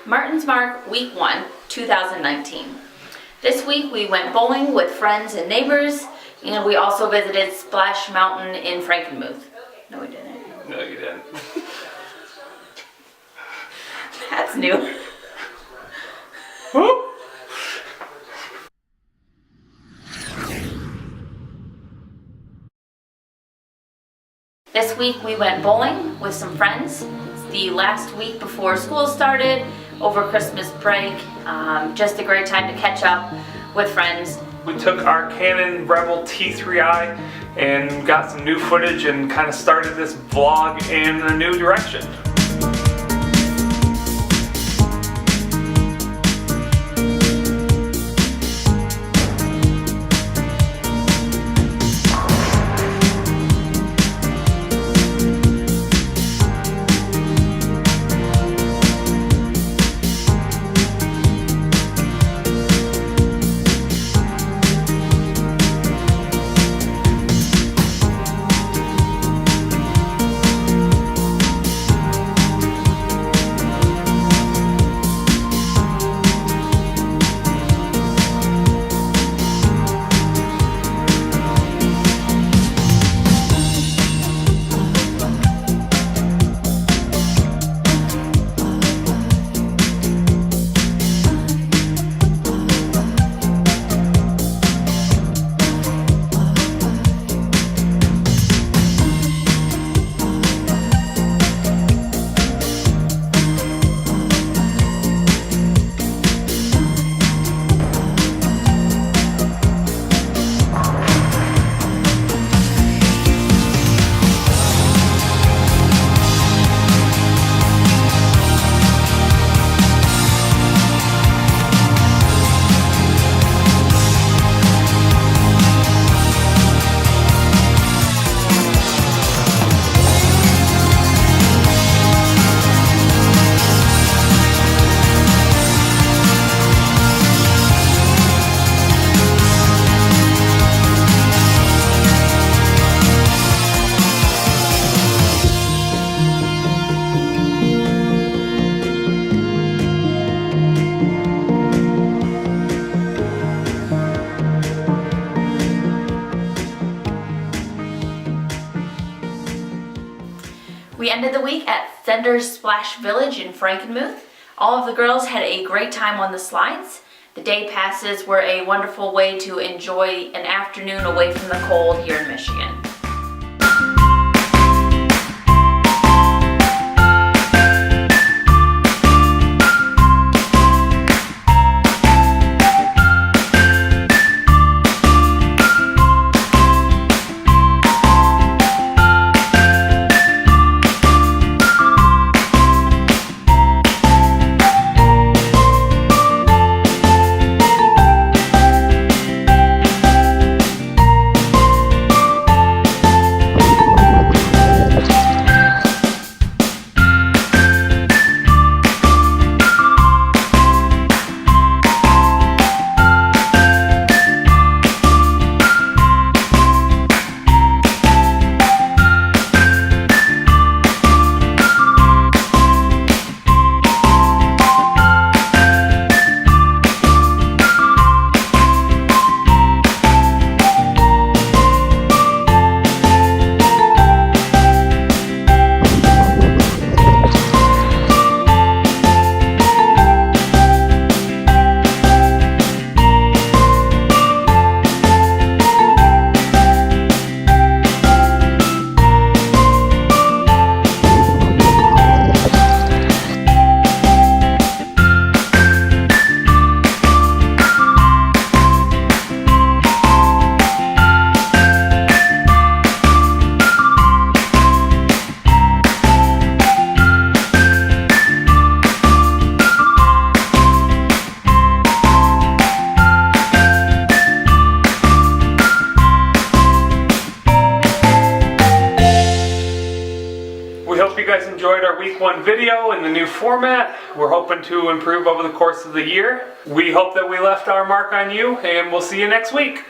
Martin's Mark Week 1, 2019. This week we went bowling with friends and neighbors, and we also visited Splash Mountain in Franeknmuth. No, we didn't. No, you didn't. That's new. This week we went bowling with some friends. It's the last week before school started, over Christmas break. Just a great time to catch up with friends. We took our Canon Rebel T3i and got some new footage and kind of started this vlog in a new direction. We ended the week at Zehnders Splash Village in Franeknmuth. All of the girls had a great time on the slides. The day passes were a wonderful way to enjoy an afternoon away from the cold here in Michigan. Enjoyed our week 1 video in the new format. We're hoping to improve over the course of the year. We hope that we left our mark on you, and we'll see you next week.